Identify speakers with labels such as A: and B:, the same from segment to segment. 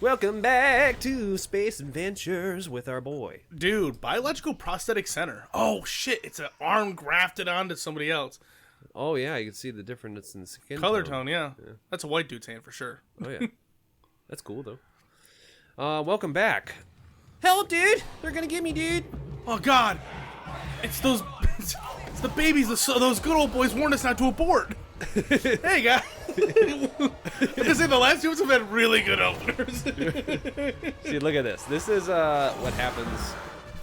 A: Welcome back to Space Adventures with our boy.
B: Dude, Biological Prosthetic Center. Oh, shit. It's an arm grafted onto somebody else.
A: Oh, yeah. You can see the difference in skin
B: Color tone, yeah. That's a white dude's hand for sure.
A: Oh, yeah. That's cool, though. Welcome back. Help, dude. They're going to get me, dude.
B: Oh, God. It's those... It's the babies. Those good old boys warned us not to abort. Hey, guys. I say the last two have had really good openers.
A: See, look at this. This is what happens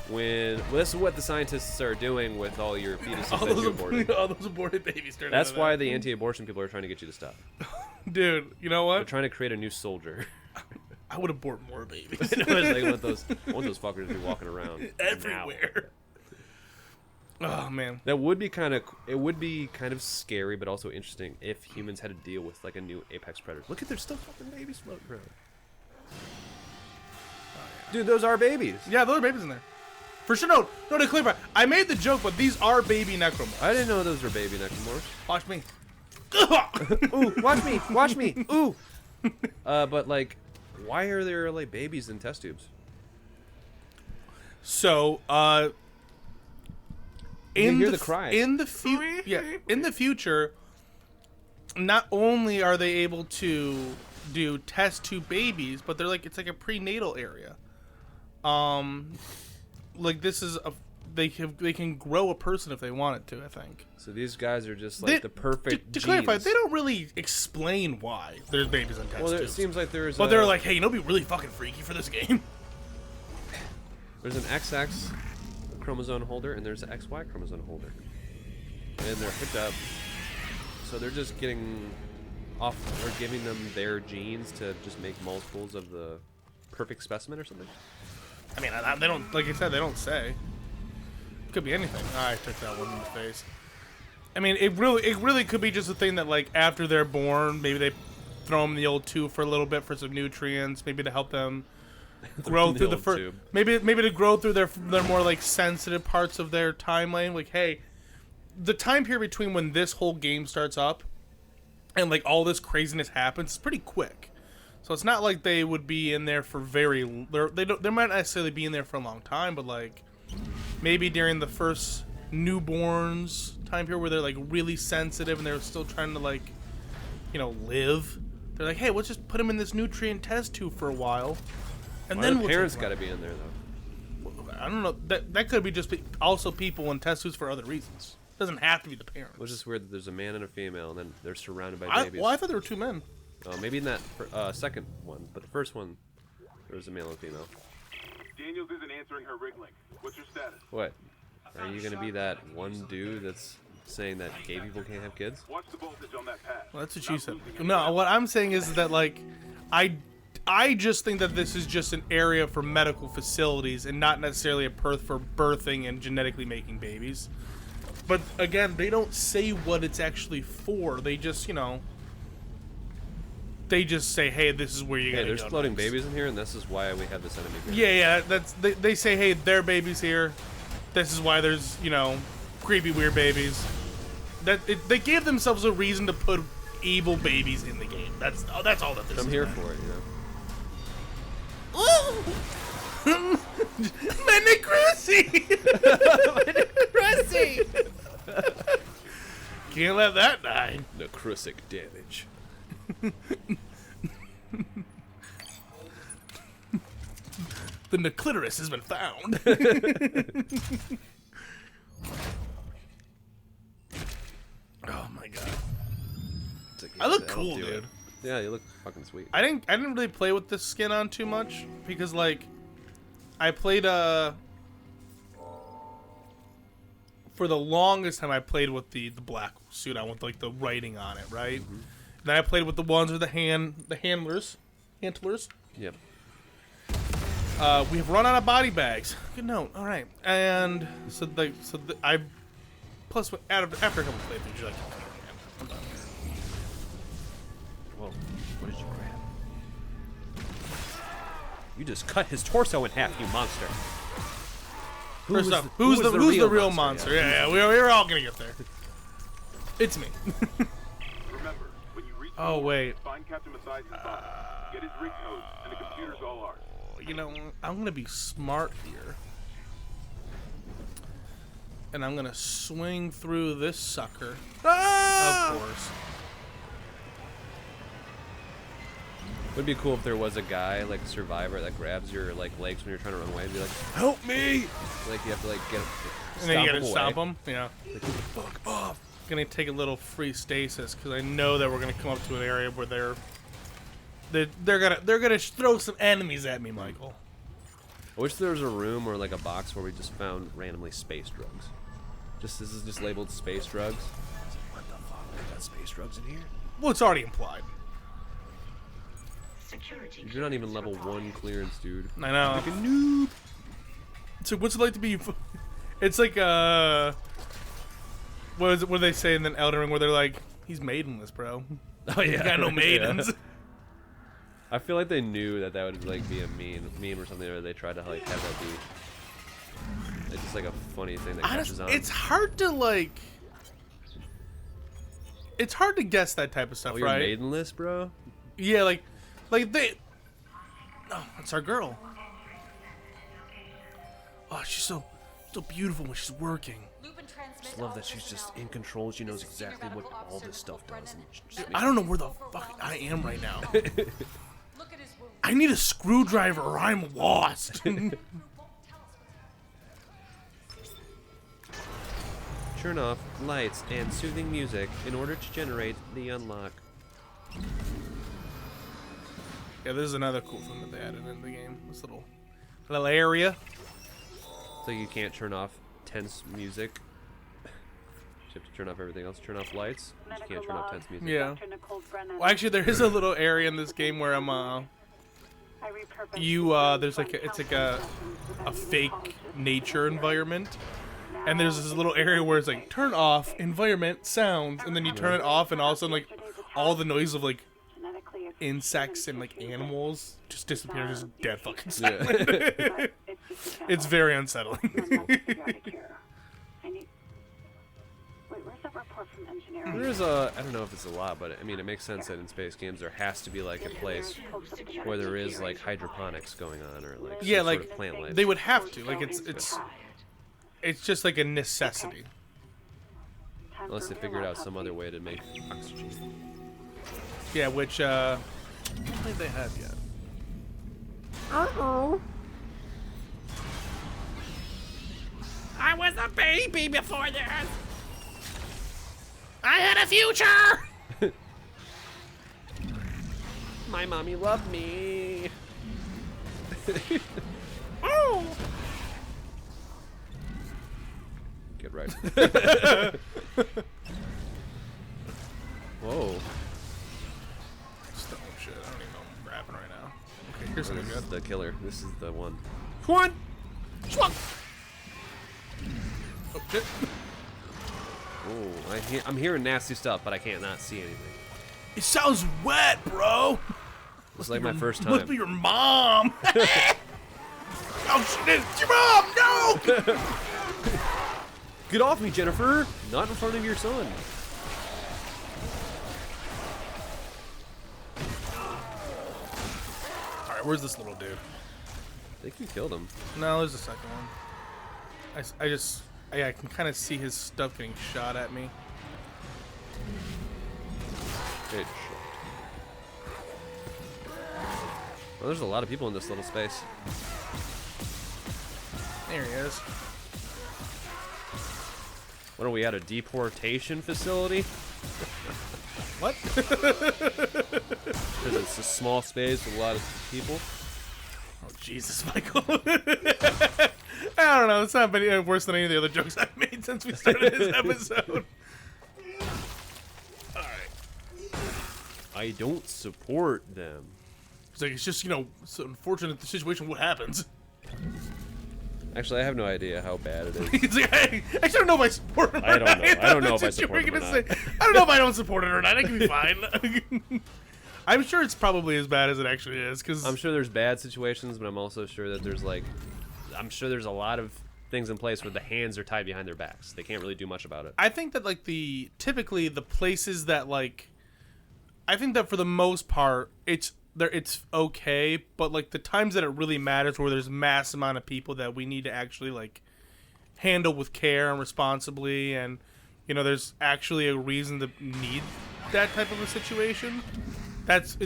A: when... Well, this is what the scientists are doing with all your fetuses that you aborted.
B: All those aborted babies.
A: That's why the anti-abortion people are trying to get you to stop.
B: Dude, you know what?
A: They're trying to create a new soldier.
B: I would abort more babies.
A: I know, it's like I want those fuckers to be walking around
B: everywhere. Oh man,
A: that would be kind of. It would be kind of scary, but also interesting if humans had to deal with like a new apex predator. Look at there's still fucking babies floating around. Oh, yeah. Dude, those are babies.
B: Yeah, those are babies in there. For sure. No, to clarify, I made the joke, but these are baby necromorphs.
A: I didn't know those were baby necromorphs.
B: Watch me.
A: Ooh, watch me. Ooh. But like, why are there like babies in test tubes?
B: So, in the future, not only are they able to do test tube babies, but it's like a prenatal area. Like this is they can grow a person if they wanted to. I think.
A: So these guys are just like the perfect.
B: To clarify, they don't really explain why there's babies in test tubes.
A: Well, it seems like there's.
B: But they're like, hey, you know, be really fucking freaky for this game.
A: There's an XX chromosome holder and there's an XY chromosome holder, and they're hooked up. So they're just getting off or giving them their genes to just make multiples of the perfect specimen or something.
B: I mean, they don't. Like I said, they don't say. It could be anything. I took that one in the face. I mean, it really could be just a thing that like after they're born, maybe they throw them in the old tube for a little bit for some nutrients, maybe to help them grow through the first, maybe to grow through their more like sensitive parts of their timeline. Like, hey, the time period between when this whole game starts up and like all this craziness happens is pretty quick. So it's not like they would be in there for they might not necessarily be in there for a long time, but like maybe during the first newborns time period where they're like really sensitive and they're still trying to like, you know, live. They're like, hey, let's just put them in this nutrient test tube for a while. And then
A: the parents got to be in there though.
B: I don't know. That could be just also people in test tubes for other reasons. It doesn't have to be the parents.
A: Which is weird that there's a man and a female, and then they're surrounded by babies.
B: Well, I thought there were two men.
A: Maybe in that second one, but the first one, there was a male and female.
C: Daniels isn't answering her rig link. What's your status?
A: What? Are you gonna be that one dude that's saying that gay people can't have kids?
C: Watch the voltage on that pad.
B: Well, that's what you said. No, what I'm saying is that like, I just think that this is just an area for medical facilities and not necessarily a berth for birthing and genetically making babies. But again, they don't say what it's actually for. They just, you know, they just say, hey, this is where you gotta go.
A: There's floating babies in here, and this is why we have this enemy here.
B: Yeah, they say, hey, their baby's here. This is why there's, you know, creepy, weird babies. They gave themselves a reason to put evil babies in the game. That's all that this is.
A: I'm here for it, you know.
B: Menacruci! Can't let that die.
A: Necrotic damage.
B: The neclitoris has been found. Oh my god. I look cool, dude.
A: Yeah, you look fucking sweet.
B: I didn't really play with this skin on too much because like I played for the longest time I played with the black suit on with like the writing on it, right? Mm-hmm. Then I played with the ones with the handlers.
A: Yep.
B: We have run out of body bags. Good note. All right, and I plus after a couple playthroughs, you're like, I'm done.
A: Whoa! What did you grab? You just cut his torso in half, you monster.
B: First up, who's the real monster? Yeah, we're all gonna get there. It's me.
C: Remember, when you reach
B: oh wait.
C: find Captain Masai's Get his rig codes, and the computer's all ours.
B: You know, I'm gonna be smart here, and I'm gonna swing through this sucker.
A: Ah!
B: Of course.
A: Would be cool if there was a guy, like a survivor, that grabs your like legs when you're trying to run away and be like, "Help me!" Like you have to like get,
B: And then you gotta
A: away.
B: stop them. Yeah.
A: Like, get the fuck off!
B: Gonna take a little free stasis because I know that we're gonna come up to an area where they're gonna throw some enemies at me, Michael.
A: I wish there was a room or like a box where we just found randomly space drugs. Just this is just labeled space drugs. It's like, what the fuck? I got space drugs in here.
B: Well, it's already implied.
A: You're not even level 1 clearance, dude.
B: I know.
A: Like a noob.
B: So what's it like to be? It's like what do they say in the Elden Ring where they're like, he's maidenless, bro.
A: Oh
B: He got no maidens.
A: Yeah. I feel like they knew that would like be a meme or something, or they tried to like have that be. It's just like a funny thing that catches on.
B: It's hard to like. It's hard to guess that type of stuff,
A: Oh, you're
B: right?
A: maidenless, bro?
B: Yeah, like they. Oh, it's our girl. Oh, she's so beautiful when she's working.
A: Just love that she's just in control. She knows exactly what all this stuff does. And just
B: I don't know where the fuck I am right now. I need a screwdriver or I'm lost.
A: Turn off lights and soothing music in order to generate the unlock.
B: Yeah, this is another cool thing that they added in the game. This little area.
A: So you can't turn off tense music. You have to turn off everything else. Turn off lights. But you can't turn off tense music.
B: Yeah. Well, actually, there is a little area in this game where there's like it's like a fake nature environment, and there's this little area where it's like turn off environment sounds, and then you turn it off, and all of a sudden like all the noise of like insects and like animals just disappear, just dead fucking silent.
A: Yeah.
B: It's very unsettling.
A: There's a, I don't know if it's a lot, but I mean, it makes sense that in space games there has to be like a place where there is like hydroponics going on, or like
B: Yeah,
A: some
B: like
A: sort of plant life.
B: they would have to. Like it's just like a necessity.
A: Unless they figured out some other way to make oxygen.
B: Yeah, which I don't think they have yet.
D: I was a baby before this.
B: I had a future.
A: My mommy loved me.
B: Oh.
A: Get right. Whoa.
B: Stone shit. I don't even know what I'm grabbing right now. Okay, here's something
A: This is
B: good.
A: the killer. This is the one.
B: One. Swap. Oh shit.
A: Oh, I'm hearing nasty stuff, but I can't not see anything.
B: It sounds wet, bro.
A: It's like my first
B: Must
A: time.
B: be your mom. Oh shit! It's your mom. No.
A: Get off me, Jennifer! Not in front of your son.
B: All right, where's this little dude?
A: I think you killed him.
B: No, there's a second one. I can kind of see his stuff getting shot at me.
A: Good shit. Well, there's a lot of people in this little space.
B: There he is.
A: What are we at, a deportation facility?
B: What?
A: Because it's a small space with a lot of people.
B: Oh Jesus, Michael. I don't know. It's not been worse than any of the other jokes I've made since we started this episode. All right.
A: I don't support them.
B: It's like it's just it's an unfortunate situation. What happens?
A: Actually, I have no idea how bad it is.
B: He's like, I don't know if I support it or
A: I don't
B: not.
A: know. I don't know if I
B: That's what
A: support
B: you were
A: him or
B: gonna
A: not.
B: say. I don't know if I don't support it or not. I can be fine. I'm sure it's probably as bad as it actually is. Cause
A: I'm sure there's bad situations, but I'm also sure that there's I'm sure there's a lot of things in place where the hands are tied behind their backs. They can't really do much about it.
B: I think that typically the places that I think that for the most part it's it's okay, but like the times that it really matters, where there's mass amount of people that we need to actually like handle with care and responsibly, and there's actually a reason to need that type of a situation. That's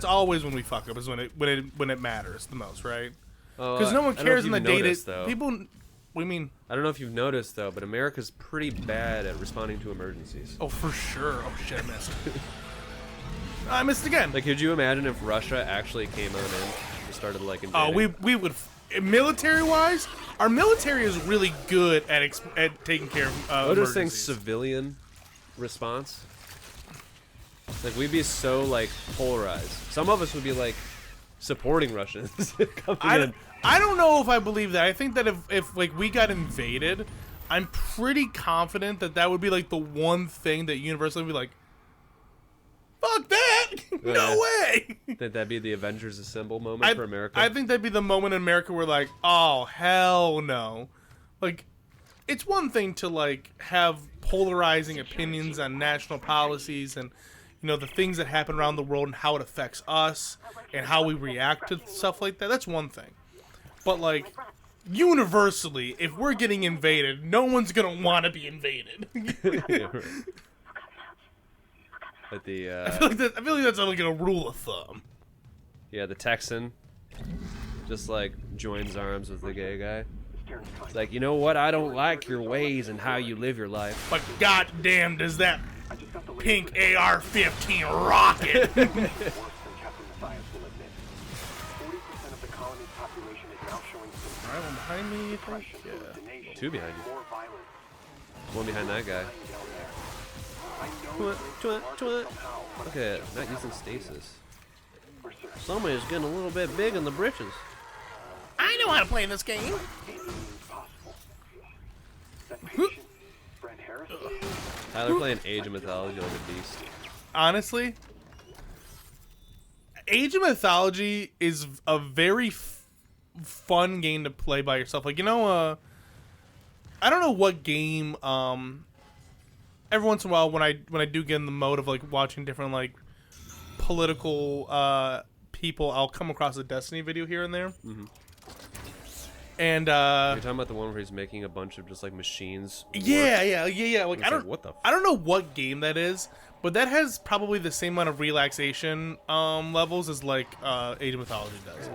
B: always when we fuck up, is when it matters the most, right? Because no one cares in the data. People, what do you mean?
A: I don't know if you've noticed though, but America's pretty bad at responding to emergencies.
B: Oh, for sure. Oh shit, I missed. I missed again.
A: Like, could you imagine if Russia actually came on in and started like invading?
B: Oh, we would. Military-wise, our military is really good at taking care of
A: I was just saying
B: emergencies.
A: civilian response. Like, we'd be so like polarized. Some of us would be like supporting Russians coming in.
B: I don't know if I believe that. I think that if like we got invaded, I'm pretty confident that would be like the one thing that universally would be like, fuck that! No way!
A: That'd be the Avengers Assemble moment for America.
B: I think that'd be the moment in America where like, oh hell no. Like, it's one thing to like have polarizing opinions on national policies and the things that happen around the world and how it affects us and how we react to stuff like that. That's one thing. But like, universally, if we're getting invaded, no one's gonna want to be invaded.
A: Yeah, right. But the
B: I feel like that's like a rule of thumb.
A: yeah, the Texan just like joins arms with the gay guy. It's like, you know what? I don't like your ways and how you live your life.
B: But goddamn, does that pink AR-15 rocket?
C: Worse than Captain Matthias will admit. 40% of the colony's population is now showing symptoms
B: Alright, one behind me, you think?
C: depression,
B: Yeah.
C: hallucinations,
A: Two behind you.
C: more violence.
A: One behind that guy.
C: Down there. I know it's
A: Twit.
C: somehow, but
A: Look at not using stasis.
C: we're certain
A: Somebody's getting a little bit big in the britches.
D: I know how to play this game.
C: anything is possible. That patient, Brent Harris,
A: Tyler playing Age of Mythology like a beast.
B: Honestly, Age of Mythology is a very fun game to play by yourself. Like, I don't know what game. Every once in a while, when I do get in the mode of like watching different like political people, I'll come across a Destiny video here and there.
A: Mm-hmm.
B: And
A: You're talking about the one where he's making a bunch of just like machines.
B: yeah. Like,
A: It's
B: I don't
A: like, what the
B: I don't know what game that is, but that has probably the same amount of relaxation levels as like Age of Mythology does.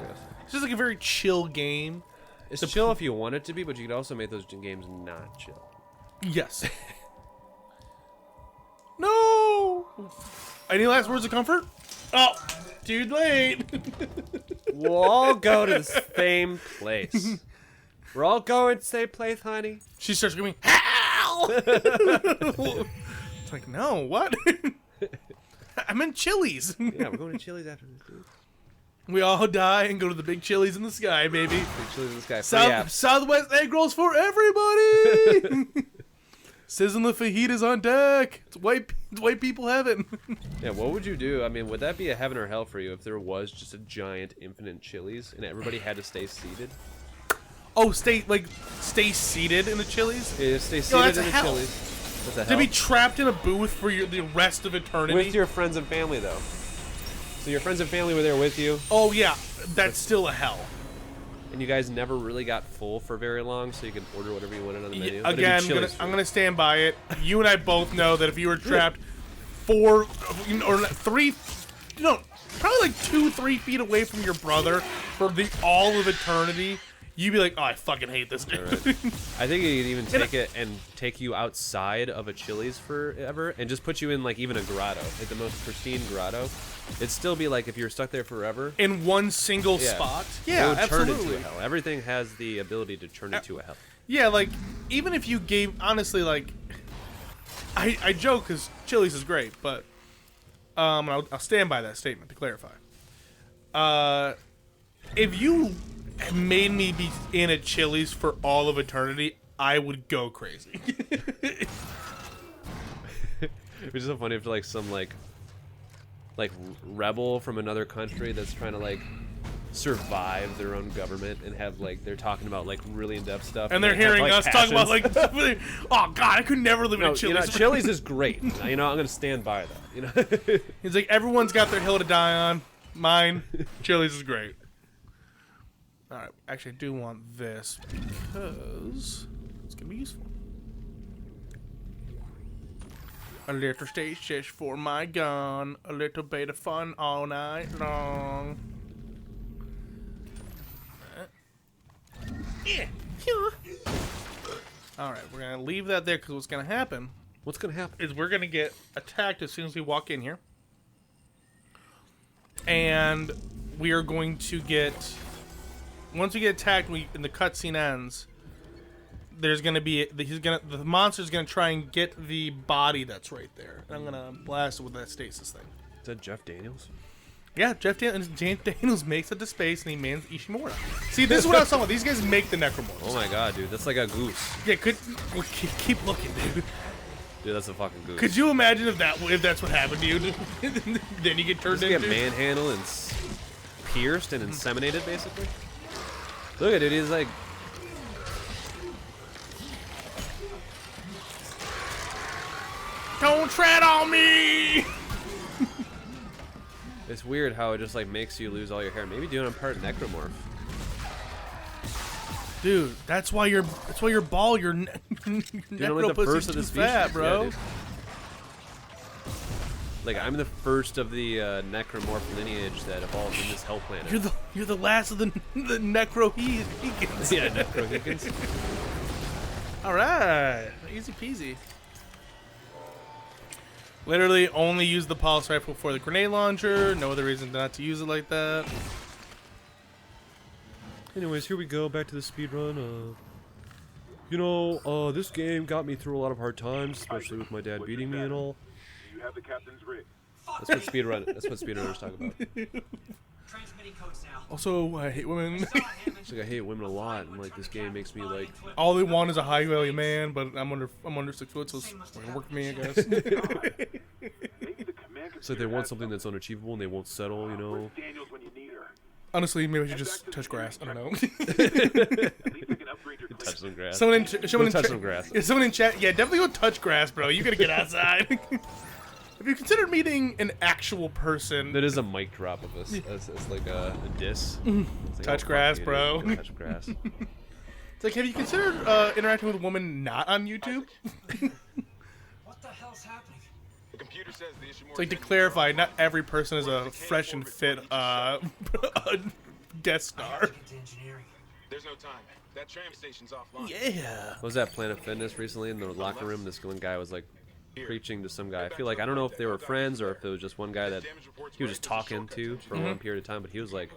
B: It's just like a very chill game.
A: It's chill if you want it to be, but you could also make those games not chill.
B: Yes. No. Any last words of comfort? Oh, too late.
A: We'll all go to the same place. We're all going to the same place, honey.
B: She starts screaming, "Hell!" It's like, no, what? I'm in Chili's.
A: Yeah, we're going to Chili's after this, dude.
B: We all die and go to the big Chili's in the sky, baby.
A: Big Chili's in this guy. Free apps.
B: Southwest egg rolls for everybody. Sizzling the fajitas on deck. It's white people heaven.
A: Yeah, what would you do? I mean, would that be a heaven or hell for you if there was just a giant infinite Chili's and everybody had to stay seated?
B: Oh, stay seated in the Chili's?
A: Yeah, stay
B: No, that's
A: seated in
B: a
A: the
B: hell.
A: Chili's. That's a
B: To
A: hell.
B: be trapped in a booth for the rest of eternity?
A: With your friends and family, though. So your friends and family were there with you,
B: Oh, yeah. That's still a hell.
A: and you guys never really got full for very long, so you could order whatever you wanted on the menu. But it'd be
B: Again,
A: Chili's
B: I'm
A: food.
B: gonna stand by it. You and I both know that if you were trapped 4 or 3, no, probably like 2-3 feet away from your brother for all of eternity, you'd be like, oh, I fucking hate this dude.
A: Right. I think you could even take it and take you outside of a Chili's forever and just put you in like even a grotto, like the most pristine grotto. It'd still be like if you were stuck there forever.
B: In one single
A: Yeah.
B: spot.
A: It
B: Yeah,
A: would
B: absolutely.
A: turn into a hell. Everything has the ability to turn into a hell.
B: Yeah, like, even if you gave, honestly, like, I joke because Chili's is great, but I'll stand by that statement to clarify. If you made me be in a Chili's for all of eternity, I would go crazy.
A: Which is so funny if like some like rebel from another country that's trying to like survive their own government and have like they're talking about like really in-depth stuff
B: And they're
A: they have,
B: hearing
A: like,
B: us talk about,
A: passions.
B: like, oh, God, I could never live in
A: No,
B: a Chili's.
A: you know, Chili's is great. You know, I'm gonna stand by that. You know,
B: He's like, everyone's got their hill to die on. Mine. Chili's is great. All right. Actually, I do want this because it's gonna be useful. A little stage for my gun. A little bit of fun all night long. Yeah. All right, we're gonna leave that there because what's gonna happen
A: What's gonna happen?
B: is we're gonna get attacked as soon as we walk in here, and we are going to get. Once we get attacked, and the cutscene ends. There's gonna be the monster's gonna try and get the body that's right there. And I'm gonna blast it with that stasis thing.
A: Is that Jeff Daniels?
B: Yeah, James Daniels makes it to space and he mans Ishimura. See, this is what I was talking about. These guys make the necromorphs.
A: Oh my god, dude, that's like a goose.
B: Yeah, keep looking, dude.
A: Dude, that's a fucking goose.
B: Could you imagine if that's what happened to you? Then you get turned
A: Just
B: into.
A: get manhandled and pierced and inseminated, basically. Look at it, he's like.
B: Don't tread on me!
A: It's weird how it just like makes you lose all your hair. Maybe doing a part necromorph.
B: Dude, that's why you're bald. Your
A: Dude, I'm
B: necro
A: like the
B: pussy's
A: first of
B: too
A: the species,
B: fat, bro.
A: yeah, dude. Like I'm the first of the necromorph lineage that evolved in this hell planet.
B: You're the last of the necrohegans.
A: Yeah, necrohegans.
B: All right, easy peasy. Literally only use the pulse rifle for the grenade launcher. No other reason not to use it like that.
A: Anyways, here we go, back to the speedrun. This game got me through a lot of hard times, especially with my dad beating me and all.
C: You have the captain's rig.
A: That's what speedrunners talk about.
D: Transmitting codes now.
B: Also, I hate women.
A: It's like I hate women a lot, and like this game makes me like.
B: All they want is a high value man, but I'm under 6 foot, so it's gonna work for me, I guess.
C: Maybe the command
A: It's like they want something that's unachievable and they won't settle, you know.
C: Daniels when you need her.
B: Honestly, maybe I should just touch grass. I don't know.
C: At least I can upgrade your
A: Touch some grass.
B: Someone in
A: touch
B: chat.
A: some grass.
B: Yeah, someone in chat. Yeah, definitely go touch grass, bro. You gotta get outside. Have you considered meeting an actual person?
A: That is a mic drop of us. It's like a diss. It's like,
B: Touch
A: oh,
B: grass,
A: fuck you,
B: bro.
A: dude. Touch grass.
B: It's like, have you considered interacting with a woman not on YouTube?
D: What the hell's happening?
E: The computer says the issue.
B: It's like, to clarify, not every person is a fresh and fit guest star.
D: Get to engineering.
E: There's no time. That tram station's offline.
B: Yeah.
A: What was that Planet Fitness recently in the locker room? This one guy was like preaching to some guy. I feel like I don't know if they were friends or if it was just one guy that he was just talking to for a long period of time, but he was like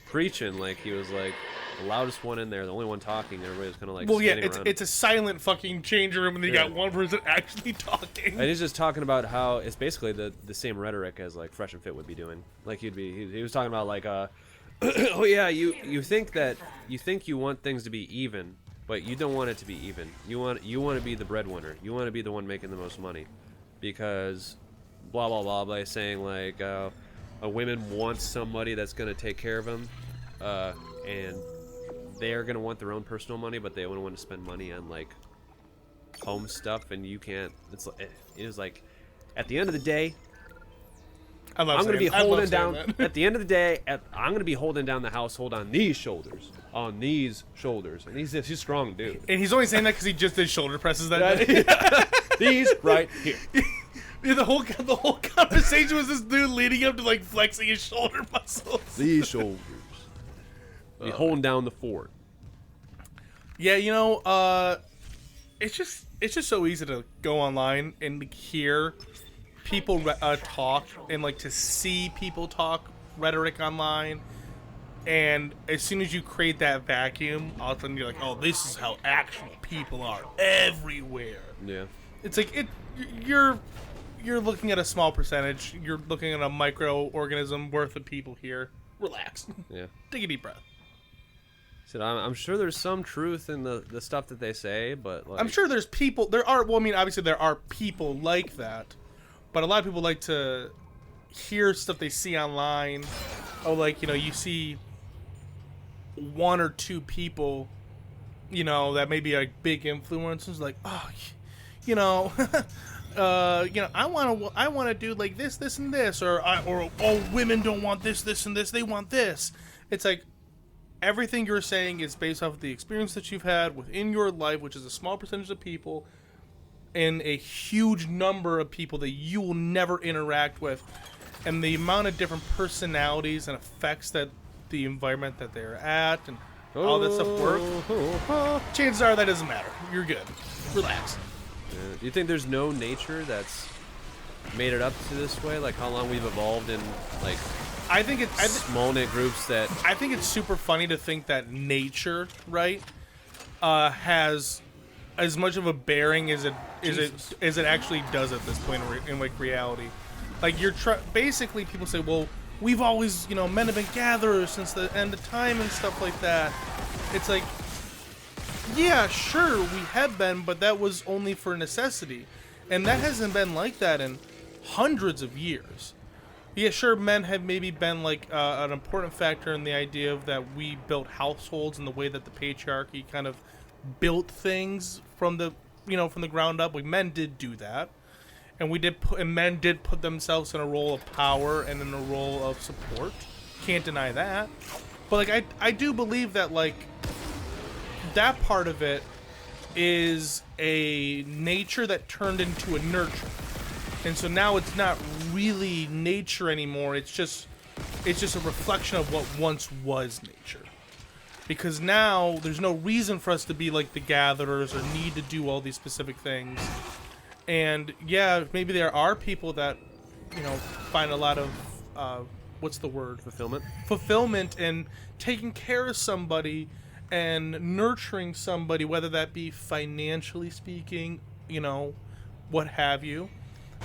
A: preaching, like he was like the loudest one in there, the only one talking. Everybody was kind of like
B: Well, yeah,
A: standing around.
B: it's a silent fucking change room, and then you
A: Yeah.
B: got one person actually talking.
A: And he's just talking about how it's basically the same rhetoric as like Fresh and Fit would be doing. Like he was talking about like oh yeah, you think you want things to be even, but you don't want it to be even. You want to be the breadwinner. You want to be the one making the most money, because blah blah blah by saying like a women want somebody that's gonna take care of them, and they're gonna want their own personal money, but they don't want to spend money on like home stuff, and you can't. It was like at the end of the day.
B: I love
A: I'm going to be
B: saying- I love
A: holding
B: saying
A: down,
B: that.
A: at the end of the day, I'm going to be holding down the household on these shoulders. And he's a strong dude.
B: And he's only saying that because he just did shoulder presses that day.
A: These right here.
B: Yeah, the whole conversation was this dude leading up to like flexing his shoulder muscles.
A: These shoulders. Be holding down the fort.
B: Yeah, it's just so easy to go online and hear people talk and like to see people talk rhetoric online, and as soon as you create that vacuum, all of a sudden you're like, oh, this is how actual people are everywhere.
A: Yeah.
B: It's like you're looking at a small percentage. You're looking at a microorganism worth of people here. Relax.
A: Yeah.
B: Take a deep breath.
A: So I'm sure there's some truth in the stuff that they say, but like,
B: I'm sure there's people. Obviously there are people like that, but a lot of people like to hear stuff they see online. Oh, like, you see one or two people, that may be like big influencers, like, oh, I want to do like this, and this, or oh, women don't want this, and this. They want this. It's like everything you're saying is based off of the experience that you've had within your life, which is a small percentage of people, and a huge number of people that you will never interact with, and the amount of different personalities and effects that the environment that they're at and all that stuff work. Chances are that doesn't matter. You're good. Relax.
A: Do you think there's no nature that's made it up to this way? Like how long we've evolved in like
B: I think
A: small knit groups that
B: I think it's super funny to think that nature, right, has as much of a bearing as it actually does at this point in like reality. Like basically people say, well, we've always, men have been gatherers since the end of time and stuff like that. It's like, yeah, sure, we have been, but that was only for necessity. And that hasn't been like that in hundreds of years. Yeah, sure, men have maybe been like an important factor in the idea of that we built households and the way that the patriarchy kind of built things from the ground up. Like men did do that. And men did put themselves in a role of power and in a role of support. Can't deny that. But like I do believe that like that part of it is a nature that turned into a nurture. And so now it's not really nature anymore. It's just a reflection of what once was nature. Because now there's no reason for us to be like the gatherers or need to do all these specific things. And yeah, maybe there are people that, find a lot of, what's the word? Fulfillment in taking care of somebody and nurturing somebody, whether that be financially speaking, what have you.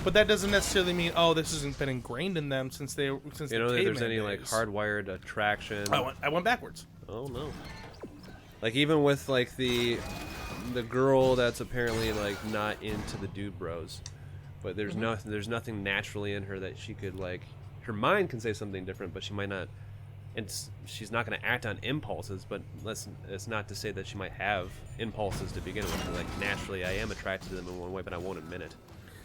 B: But that doesn't necessarily mean, this hasn't been ingrained in them since the
A: that there's any like hardwired attraction.
B: I went backwards.
A: Oh no. Like even with like the girl that's apparently like not into the dude bros, but there's nothing naturally in her that she could like. Her mind can say something different, but she might not, and she's not going to act on impulses. But it's not to say that she might have impulses to begin with. Like naturally, I am attracted to them in one way, but I won't admit it.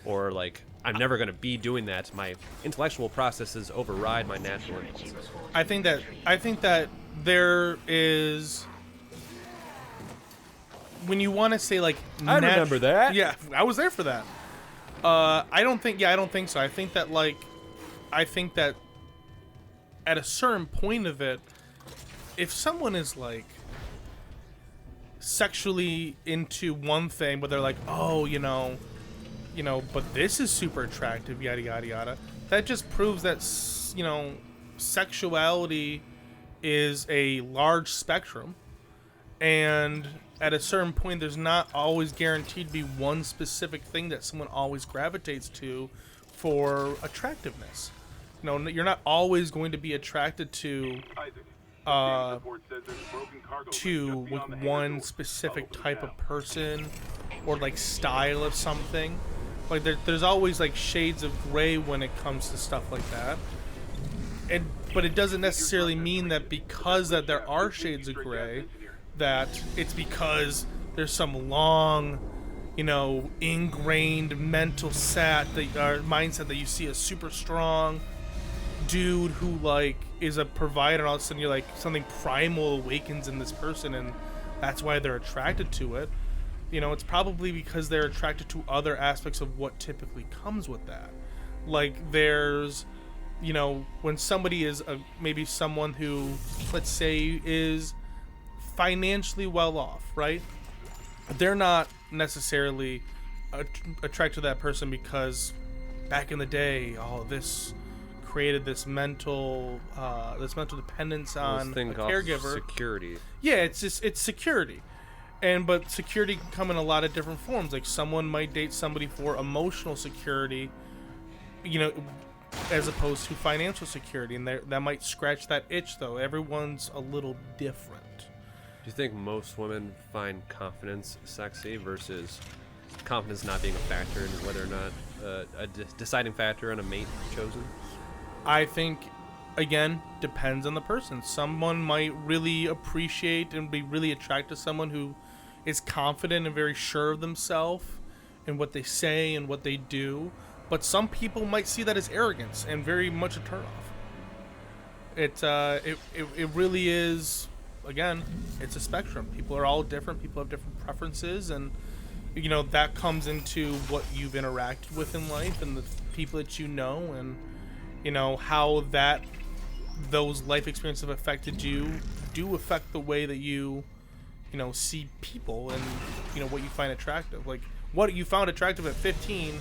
A: Or like I'm never going to be doing that. My intellectual processes override my natural impulses.
B: I think that there is. When you want to say like
A: I remember that.
B: Yeah, I was there for that. I don't think so. I think that at a certain point of it, if someone is like sexually into one thing, but they're like, oh, but this is super attractive, yada yada yada. That just proves that sexuality is a large spectrum, and at a certain point, there's not always guaranteed to be one specific thing that someone always gravitates to for attractiveness. You're not always going to be attracted to like one specific type of person or like style of something. Like there's always like shades of gray when it comes to stuff like that. But it doesn't necessarily mean that because that there are shades of gray, that it's because there's some long, ingrained mental mindset that you see a super strong dude who like is a provider, and all of a sudden you're like something primal awakens in this person, and that's why they're attracted to it. It's probably because they're attracted to other aspects of what typically comes with that. Like there's, when somebody is maybe someone who, let's say, is financially well off, right? They're not necessarily attracted to that person because back in the day, this created this mental dependence on a caregiver.
A: Security.
B: Yeah, it's security, but security can come in a lot of different forms. Like someone might date somebody for emotional security, as opposed to financial security, and that might scratch that itch. Though everyone's a little different.
A: Do you think most women find confidence sexy versus confidence not being a factor in whether or not a deciding factor in a mate chosen?
B: I think, again, depends on the person. Someone might really appreciate and be really attracted to someone who is confident and very sure of themselves and what they say and what they do, but some people might see that as arrogance and very much a turnoff. It really is. Again, it's a spectrum. People are all different. People have different preferences, and you know that comes into what you've interacted with in life and the people that you know, and you know how those life experiences have affected you do affect the way that you see people and what you find attractive. Like what you found attractive at 15,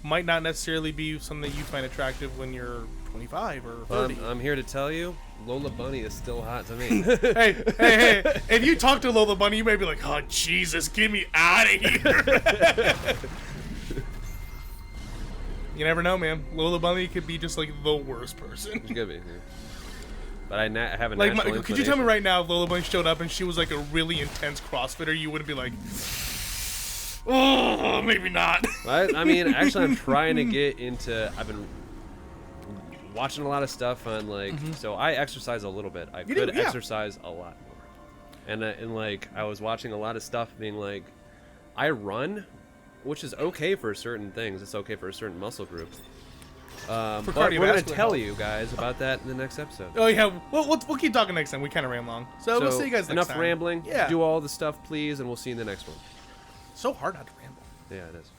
B: might not necessarily be something that you find attractive when you're 25 or 30.
A: I'm here to tell you, Lola Bunny is still hot to me.
B: hey, if you talk to Lola Bunny, you may be like, oh, Jesus, get me out of here. You never know, man. Lola Bunny could be just, like, the worst person.
A: She could be, yeah. But I have a
B: like,
A: natural
B: could you tell me right now if Lola Bunny showed up and she was, like, a really intense CrossFitter, you wouldn't be like, oh, maybe not.
A: I mean, actually, I'm trying to get into... I've been watching a lot of stuff on like so I exercise a little bit. I could exercise a lot more, and like I was watching a lot of stuff being like, I run, which is okay for certain things. It's okay for certain muscle groups. But we're gonna tell you guys about that in the next episode.
B: Oh yeah, we'll keep talking next time. We kind of ran long, so we'll see you guys next
A: enough
B: time.
A: Rambling.
B: Yeah.
A: Do all the stuff, please, and we'll see you in the next one.
B: So hard not to ramble.
A: Yeah, it is.